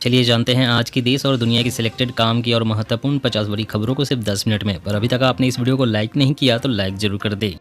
चलिए जानते हैं आज की देश और दुनिया की सिलेक्टेड काम की और महत्वपूर्ण 50 बड़ी खबरों को सिर्फ 10 मिनट में। पर अभी तक आपने इस वीडियो को लाइक नहीं किया तो लाइक जरूर कर दे।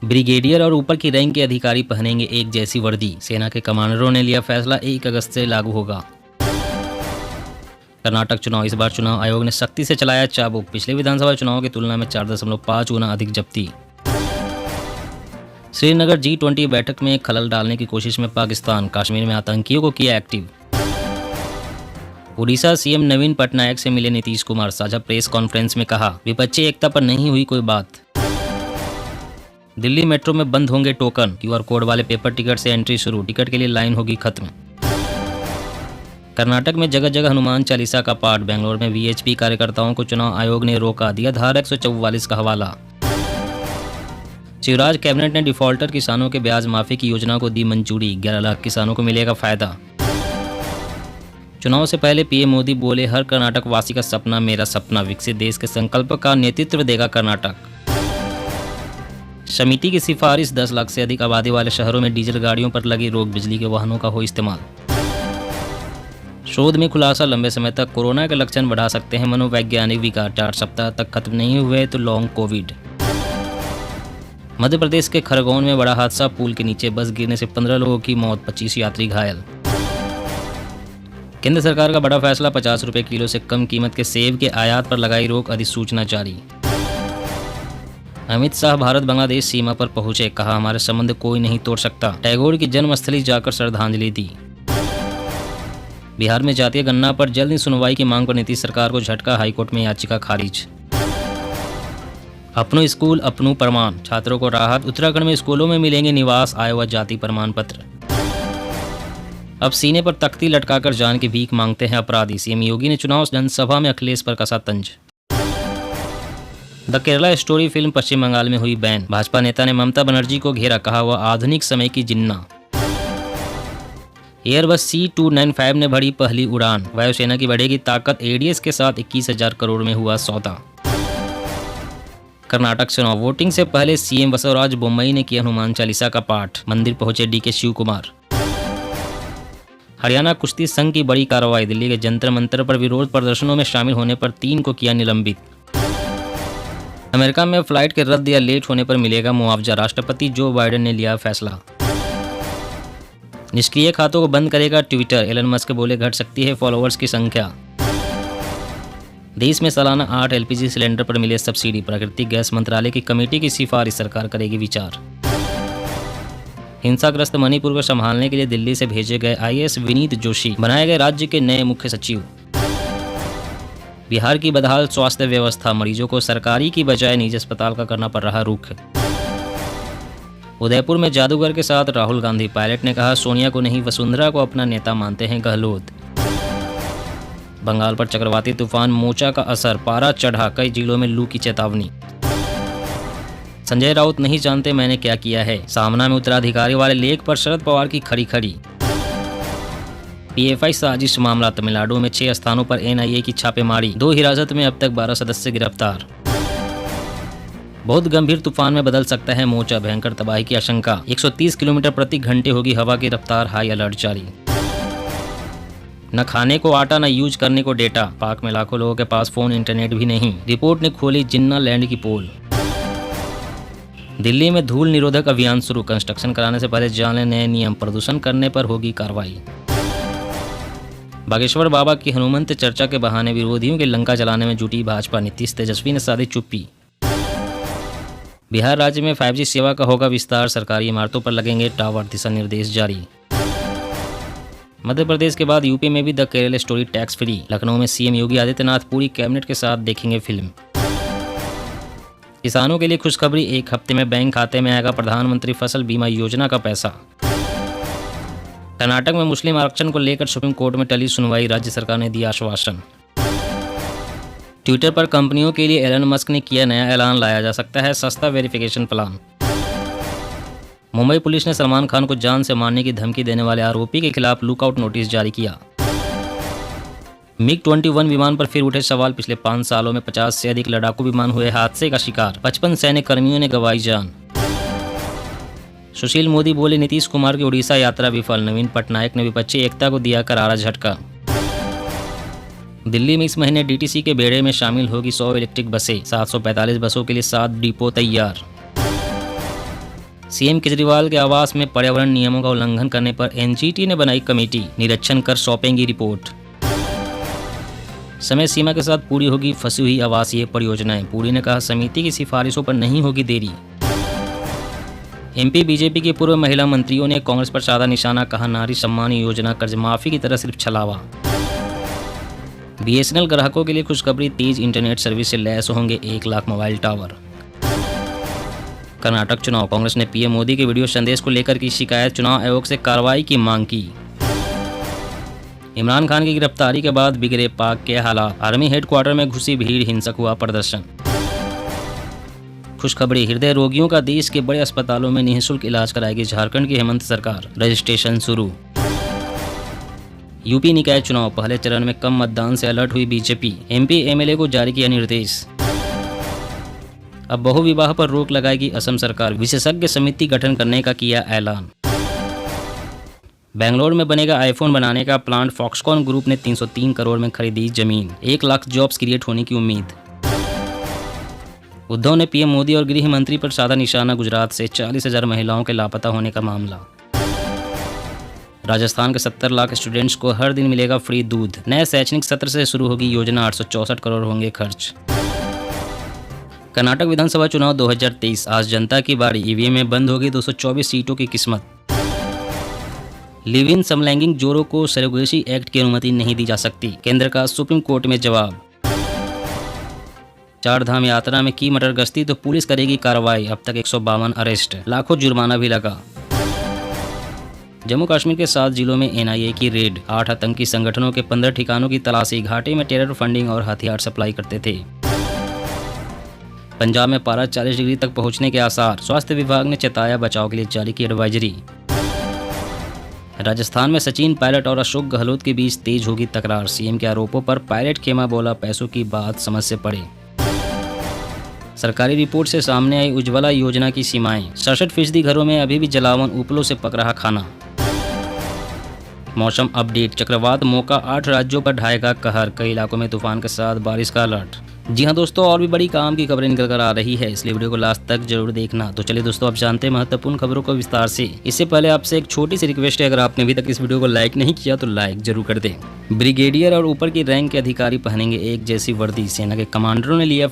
ब्रिगेडियर और ऊपर की रैंक के अधिकारी पहनेंगे एक जैसी वर्दी। सेना के कमांडरों ने लिया फैसला, 1 अगस्त से लागू होगा। कर्नाटक चुनाव, इस बार चुनाव आयोग ने सख्ती से चलाया चाबुक। पिछले विधानसभा चुनाव की तुलना में 4.5 गुना अधिक जब्ती। श्रीनगर G20 बैठक में खलल डालने की कोशिश में पाकिस्तान। कश्मीर में आतंकियों को किया एक्टिव। उड़ीसा सीएम नवीन पटनायक से मिले नीतीश कुमार। साझा प्रेस कॉन्फ्रेंस में कहा, विपक्षी एकता पर नहीं हुई कोई बात। दिल्ली मेट्रो में बंद होंगे टोकन। QR कोड वाले पेपर टिकट से एंट्री शुरू। टिकट के लिए लाइन होगी खत्म। कर्नाटक में जगह जगह हनुमान चालीसा का पाठ। बेंगलोर में VHP कार्यकर्ताओं को चुनाव आयोग ने रोका, दिया धारा 144 का हवाला। शिवराज कैबिनेट ने डिफॉल्टर किसानों के ब्याज माफी की योजना को दी मंजूरी। 11 लाख किसानों को मिलेगा फायदा। चुनाव से पहले PM मोदी बोले, हर कर्नाटक वासी का सपना मेरा सपना। विकसित देश के संकल्प का नेतृत्व देगा कर्नाटक। समिति की सिफारिश, 10 लाख से अधिक आबादी वाले शहरों में डीजल गाड़ियों पर लगी रोक। बिजली के वाहनों का हो इस्तेमाल। शोध में खुलासा, लंबे समय तक कोरोना के लक्षण बढ़ा सकते हैं मनोवैज्ञानिक विकार। 4 सप्ताह तक खत्म नहीं हुए तो लॉन्ग कोविड। मध्य प्रदेश के खरगोन में बड़ा हादसा। पुल के नीचे बस गिरने से 15 लोगों की मौत, 25 यात्री घायल। केंद्र सरकार का बड़ा फैसला, 50 रुपये किलो से कम कीमत के सेब के आयात पर लगाई रोक। अधिसूचना जारी। अमित शाह भारत बांग्लादेश सीमा पर पहुंचे। कहा, हमारे संबंध कोई नहीं तोड़ सकता। टैगोर की जन्मस्थली जाकर श्रद्धांजलि दी। बिहार में जातीय गणना पर जल्द सुनवाई की मांग पर नीतीश सरकार को झटका। हाईकोर्ट में याचिका खारिज। अपनो स्कूल अपनो प्रमाण, छात्रों को राहत। उत्तराखंड में स्कूलों में मिलेंगे निवास, आय व जाति प्रमाण पत्र। अब सीने पर तख्ती लटकाकर जान की भीख मांगते हैं अपराधी। CM योगी ने चुनाव जनसभा में अखिलेश पर कसा तंज। द केरला स्टोरी फिल्म पश्चिम बंगाल में हुई बैन। भाजपा नेता ने ममता बनर्जी को घेरा, कहा वह आधुनिक समय की जिन्ना। एयरबस C295 ने भरी पहली उड़ान। वायुसेना की बढ़ेगी ताकत। ADS के साथ 21,000 करोड़ में हुआ सौदा। कर्नाटक चुनाव, वोटिंग से पहले CM बसवराज बोम्मई ने किया हनुमान चालीसा का पाठ। मंदिर पहुंचे DK शिव कुमार। हरियाणा कुश्ती संघ की बड़ी कार्रवाई। दिल्ली के जंतर मंतर पर विरोध प्रदर्शनों में शामिल होने पर 3 को किया निलंबित। अमेरिका में फ्लाइट के रद्द या लेट होने पर मिलेगा मुआवजा। राष्ट्रपति जो बाइडेन ने लिया फैसला। निष्क्रिय खातों को बंद करेगा ट्विटर। एलन मस्क बोले, घट सकती है फॉलोअर्स की संख्या। देश में सालाना 8 LPG सिलेंडर पर मिले सब्सिडी। प्राकृतिक गैस मंत्रालय की कमेटी की सिफारिश, सरकार करेगी विचार। हिंसाग्रस्त मणिपुर को संभालने के लिए दिल्ली से भेजे गए IAS विनीत जोशी बनाए गए राज्य के नए मुख्य सचिव। बिहार की बदहाल स्वास्थ्य व्यवस्था। मरीजों को सरकारी की बजाय निजी अस्पताल का करना पड़ रहा रुख। उदयपुर में जादूगर के साथ राहुल गांधी। पायलट ने कहा, सोनिया को नहीं वसुंधरा को अपना नेता मानते हैं गहलोत। बंगाल पर चक्रवाती तूफान मोचा का असर, पारा चढ़ा। कई जिलों में लू की चेतावनी। संजय राउत, नहीं जानते मैंने क्या किया है। सामना में उत्तराधिकारी वाले लेख पर शरद पवार की खड़ी। PFI साजिश मामला। तमिलनाडु में 6 स्थानों पर NIA की छापेमारी। 2 हिरासत में, अब तक 12 सदस्य गिरफ्तार। बहुत गंभीर तूफान में बदल सकता है मोचा। भयंकर तबाही की आशंका। 130 किलोमीटर प्रति घंटे होगी हवा की रफ्तार। हाई अलर्ट जारी। न खाने को आटा, न यूज करने को डेटा। पाक में लाखों लोगों के पास फोन, इंटरनेट भी नहीं। रिपोर्ट ने खोली जिन्ना लैंड की पोल। दिल्ली में धूल निरोधक अभियान शुरू। कंस्ट्रक्शन कराने से पहले जान लें नए नियम। प्रदूषण करने पर होगी कार्रवाई। बागेश्वर बाबा की हनुमंत चर्चा के बहाने विरोधियों के लंका जलाने में जुटी भाजपा। नीतीश तेजस्वी ने साधी चुप्पी। बिहार राज्य में 5G सेवा का होगा विस्तार। सरकारी इमारतों पर लगेंगे टावर। दिशा निर्देश जारी। मध्य प्रदेश के बाद यूपी में भी the Kerala story tax free. Lucknow में CM योगी आदित्यनाथ पूरी कैबिनेट के साथ देखेंगे फिल्म। किसानों के लिए खुशखबरी, 1 हफ्ते में बैंक खाते में आएगा प्रधानमंत्री फसल बीमा योजना का पैसा। कर्नाटक में मुस्लिम आरक्षण को लेकर सुप्रीम कोर्ट में टली सुनवाई। राज्य सरकार ने दिया आश्वासन। ट्विटर पर कंपनियों के लिए एलन मस्क ने किया नया ऐलान। लाया जा सकता है सस्ता वेरिफिकेशन प्लान। मुंबई पुलिस ने सलमान खान को जान से मारने की धमकी देने वाले आरोपी के खिलाफ लुकआउट नोटिस जारी किया। MiG-21 विमान पर फिर उठे सवाल। पिछले 5 सालों में 50 से अधिक लड़ाकू विमान हुए हादसे का शिकार। 55 सैन्य कर्मियों ने गंवाई जान। सुशील मोदी बोले नीतीश कुमार की उड़ीसा यात्रा विफल, नवीन पटनायक ने विपक्षी एकता को दिया करारा झटका। दिल्ली में इस महीने डीटीसी के बेड़े में शामिल होगी 100 इलेक्ट्रिक बसें, 745 बसों के लिए 7 डिपो तैयार। सीएम केजरीवाल के आवास में पर्यावरण नियमों का उल्लंघन करने पर एनजीटी ने बनाई कमेटी, निरीक्षण कर सौंपेंगी रिपोर्ट। समय सीमा के साथ पूरी होगी फंसी हुई आवासीय परियोजनाएं, पुरी ने कहा समिति की सिफारिशों पर नहीं होगी देरी। एमपी बीजेपी की पूर्व महिला मंत्रियों ने कांग्रेस पर साधा निशाना, कहा नारी सम्मान योजना कर्ज माफी की तरह सिर्फ छलावा। बीएसएनएल ग्राहकों के लिए खुशखबरी, तेज इंटरनेट सर्विस से लैस होंगे 1 लाख मोबाइल टावर। कर्नाटक चुनाव, कांग्रेस ने पीएम मोदी के वीडियो संदेश को लेकर की शिकायत, चुनाव आयोग से कार्रवाई की मांग की। इमरान खान की गिरफ्तारी के बाद बिगड़े पाक के हालात, आर्मी हेडक्वार्टर में घुसी भीड़, हिंसक हुआ प्रदर्शन। खुशखबरी, हृदय रोगियों का देश के बड़े अस्पतालों में निःशुल्क इलाज कराएगी झारखंड की हेमंत सरकार, रजिस्ट्रेशन शुरू। यूपी निकाय चुनाव, पहले चरण में कम मतदान से अलर्ट हुई बीजेपी, एमपी एमएलए को जारी किया निर्देश। अब बहुविवाह पर रोक लगाएगी असम सरकार, विशेषज्ञ समिति गठन करने का किया ऐलान। बेंगलोर में बनेगा आईफोन बनाने का प्लांट, फॉक्सकॉन ग्रुप ने 303 करोड़ में खरीदी जमीन, 1 लाख जॉब्स क्रिएट होने की उम्मीद। उद्धव ने पीएम मोदी और गृह मंत्री पर साधा निशाना, गुजरात से 40,000 महिलाओं के लापता होने का मामला। राजस्थान के 70 लाख स्टूडेंट्स को हर दिन मिलेगा फ्री दूध, नए शैक्षणिक सत्र से शुरू होगी योजना, 864 करोड़ होंगे खर्च। कर्नाटक विधानसभा चुनाव 2023, आज जनता की बारी, ईवीएम में बंद होगी 224 सीटों की किस्मत। लिव इन समलैंगिक जोड़ों को सरोगेसी एक्ट की अनुमति नहीं दी जा सकती, केंद्र का सुप्रीम कोर्ट में जवाब। 4 धाम यात्रा में की मटर गश्ती तो पुलिस करेगी कार्रवाई, अब तक 152 अरेस्ट, लाखों जुर्माना भी लगा। जम्मू कश्मीर के 7 जिलों में एनआईए की रेड, 8 आतंकी संगठनों के 15 ठिकानों की तलाशी, घाटी में टेरर फंडिंग और हथियार सप्लाई करते थे। पंजाब में पारा 40 डिग्री तक पहुंचने के आसार, स्वास्थ्य विभाग ने चेताया बचाव के लिए जारी की एडवाइजरी। राजस्थान में सचिन पायलट और अशोक गहलोत के बीच तेज होगी तकरार, सीएम के आरोपों पर पायलट खेमा बोला पैसों की बात समझ से पड़े। सरकारी रिपोर्ट से सामने आई उज्ज्वला योजना की सीमाएं, 67% घरों में अभी भी जलावन, उपलों से पक रहा खाना। मौसम अपडेट, चक्रवात मौका 8 राज्यों पर ढाएगा कहर, कई इलाकों में तूफान के साथ बारिश का अलर्ट। जी हाँ दोस्तों, और भी बड़ी काम की खबरें निकल कर आ रही है, इसलिए वीडियो को लास्ट तक जरूर देखना। तो चलिए दोस्तों, आप जानते हैं महत्वपूर्ण खबरों को विस्तार से। इससे पहले आपसे एक छोटी सी रिक्वेस्ट है, अगर आपने अभी तक इस वीडियो को लाइक नहीं किया तो लाइक जरूर कर दें। ब्रिगेडियर और ऊपर की रैंक के अधिकारी पहनेंगे एक जैसी वर्दी, सेना के कमांडरों ने लिया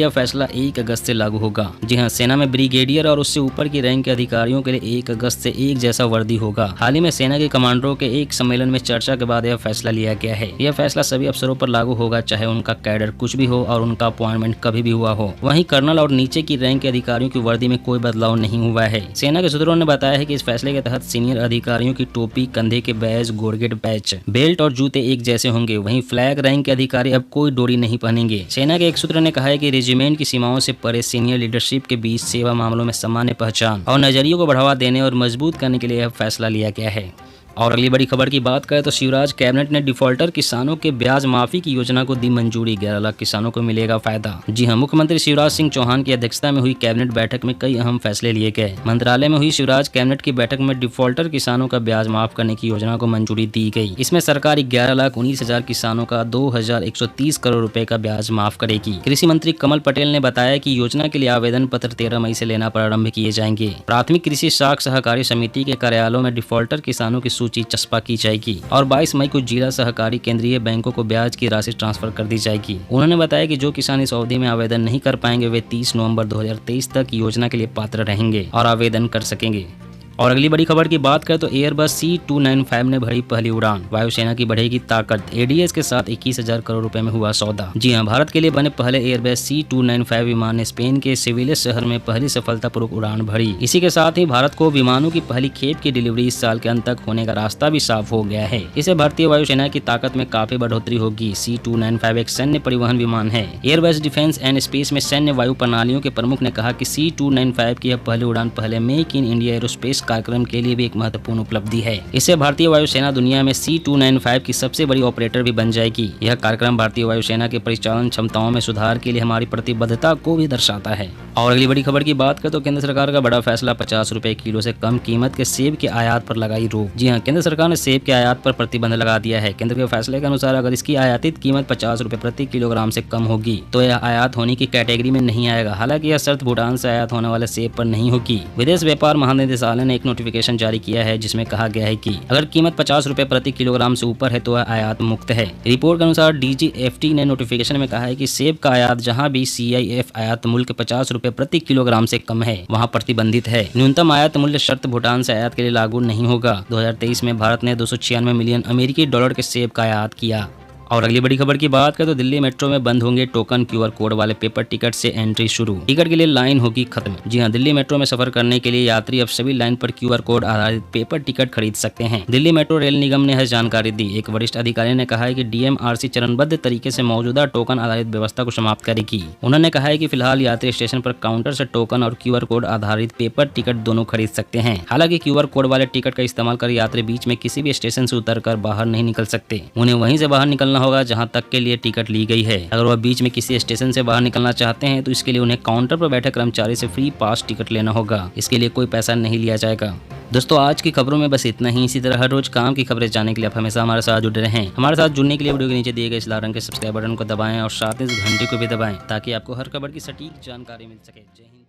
फैसला 1 अगस्त से लागू होगा। जी हाँ, सेना में ब्रिगेडियर और उससे ऊपर की रैंक के अधिकारियों के लिए 1 अगस्त से एक जैसा वर्दी होगा। हाल ही में सेना के कमांडरों के एक सम्मेलन में चर्चा के बाद यह फैसला लिया गया है। यह फैसला सभी अफसरों पर लागू होगा, चाहे उनका कैडर कुछ भी हो और उनका अपॉइंटमेंट कभी भी हुआ हो। वहीं कर्नल और नीचे की रैंक के अधिकारियों की वर्दी में कोई बदलाव नहीं हुआ है। सेना के सूत्रों ने बताया है कि इस फैसले के तहत सीनियर अधिकारियों की टोपी, कंधे के बैज, गोरगेट बैच, बेल्ट और जूते एक जैसे होंगे। वहीं फ्लैग रैंक के अधिकारी अब कोई डोरी नहीं पहनेंगे। सेना के एक सूत्र ने कहा है कि रेजिमेंट की सीमाओं से परे सीनियर लीडरशिप के बीच सेवा मामलों में सामान्य पहचान और नजरियों को बढ़ावा देने और मजबूत करने के लिए यह फैसला लिया गया है। और अगली बड़ी खबर की बात करें तो शिवराज कैबिनेट ने डिफॉल्टर किसानों के ब्याज माफी की योजना को दी मंजूरी, 11 लाख किसानों को मिलेगा फायदा। जी हां, मुख्यमंत्री शिवराज सिंह चौहान की अध्यक्षता में हुई कैबिनेट बैठक में कई अहम फैसले लिए गए। मंत्रालय में हुई शिवराज कैबिनेट की बैठक में डिफॉल्टर किसानों का ब्याज माफ करने की योजना को मंजूरी दी गई। इसमें सरकार 11,19,000 किसानों का 2,130 करोड़ रुपए का ब्याज माफ करेगी। कृषि मंत्री कमल पटेल ने बताया कि योजना के लिए आवेदन पत्र 13 मई से लेना प्रारंभ किए जाएंगे। प्राथमिक कृषि साख सहकारी समिति के कार्यालयों में डिफॉल्टर किसानों की सूची चस्पा की जाएगी और 22 मई को जिला सहकारी केंद्रीय बैंकों को ब्याज की राशि ट्रांसफर कर दी जाएगी। उन्होंने बताया कि जो किसान इस अवधि में आवेदन नहीं कर पाएंगे वे 30 नवंबर 2023 तक योजना के लिए पात्र रहेंगे और आवेदन कर सकेंगे। और अगली बड़ी खबर की बात करें तो एयरबस C295 ने भरी पहली उड़ान, वायुसेना की बढ़ेगी ताकत, एडीएस के साथ 21,000 करोड़ रुपए में हुआ सौदा। जी हां, भारत के लिए बने पहले एयरबस C295 विमान ने स्पेन के सेविलियस शहर में पहली सफलतापूर्वक उड़ान भरी। इसी के साथ ही भारत को विमानों की पहली खेप की डिलीवरी इस साल के अंत तक होने का रास्ता भी साफ हो गया है। इससे भारतीय वायुसेना की ताकत में काफी बढ़ोतरी होगी। C295 एक सैन्य परिवहन विमान है। एयरबस डिफेंस एंड स्पेस में सैन्य वायु प्रणालियों के प्रमुख ने कहा कि C295 की यह पहली उड़ान पहले मेक इन इंडिया एरोस्पेस कार्यक्रम के लिए भी एक महत्वपूर्ण उपलब्धि है। इससे भारतीय वायुसेना दुनिया में C295 की सबसे बड़ी ऑपरेटर भी बन जाएगी। यह कार्यक्रम भारतीय वायुसेना के परिचालन क्षमताओं में सुधार के लिए हमारी प्रतिबद्धता को भी दर्शाता है। और अगली बड़ी खबर की बात करें तो केंद्र सरकार का बड़ा फैसला 50 रुपए किलो से कम कीमत के सेब के आयात पर लगाई रोक। जी हाँ, केंद्र सरकार ने सेब के आयात पर प्रतिबंध लगा दिया है। केंद्र के फैसले के अनुसार अगर इसकी आयातित कीमत 50 रुपए प्रति किलोग्राम से कम होगी तो यह आयात होने की कैटेगरी में नहीं आएगा। हालांकि यह शर्त भूटान से आयात होने वाले सेब पर नहीं होगी। विदेश व्यापार महानिदेशालय ने एक नोटिफिकेशन जारी किया है जिसमें कहा गया है कि अगर कीमत 50 रुपए प्रति किलोग्राम से ऊपर है तो वह आयात मुक्त है। रिपोर्ट के अनुसार DGFT ने नोटिफिकेशन में कहा है कि सेब का आयात जहां भी CIF आयात मूल्य 50 रुपए प्रति किलोग्राम से कम है वहां प्रतिबंधित है। न्यूनतम आयात मूल्य शर्त भूटान से आयात के लिए लागू नहीं होगा। 2023 में भारत ने 296 मिलियन अमेरिकी डॉलर के सेब का आयात किया। और अगली बड़ी खबर की बात करें तो दिल्ली मेट्रो में बंद होंगे टोकन QR कोड वाले पेपर टिकट से एंट्री शुरू। टिकट के लिए लाइन होगी खत्म। जी हां, दिल्ली मेट्रो में सफर करने के लिए यात्री अब सभी लाइन पर QR कोड आधारित पेपर टिकट खरीद सकते हैं। दिल्ली मेट्रो रेल निगम ने यह जानकारी दी। एक वरिष्ठ अधिकारी ने कहा है कि DMRC चरणबद्ध तरीके से मौजूदा टोकन आधारित व्यवस्था को समाप्त करेगी। उन्होंने कहा है कि फिलहाल यात्री स्टेशन पर काउंटर से टोकन और QR कोड आधारित पेपर टिकट दोनों खरीद सकते हैं। हालांकि QR कोड वाले टिकट का इस्तेमाल कर यात्री बीच में किसी भी स्टेशन से उतरकर बाहर नहीं निकल सकते। उन्हें वहीं से बाहर निकलना होगा जहां तक के लिए टिकट ली गई है। अगर वह बीच में किसी स्टेशन से बाहर निकलना चाहते हैं तो इसके लिए उन्हें काउंटर पर बैठे कर्मचारी से फ्री पास टिकट लेना होगा। इसके लिए कोई पैसा नहीं लिया जाएगा। दोस्तों, आज की खबरों में बस इतना ही। इसी तरह हर रोज काम की खबरें जानने के लिए आप हमेशा हमारे साथ जुड़े रहें। हमारे साथ जुड़ने के लिए वीडियो के नीचे दिए गए इस लाल रंग के सब्सक्राइब बटन को दबाएं और साथ ही इस घंटी को भी दबाएं ताकि आपको हर खबर की सटीक जानकारी मिल सके। जय हिंद।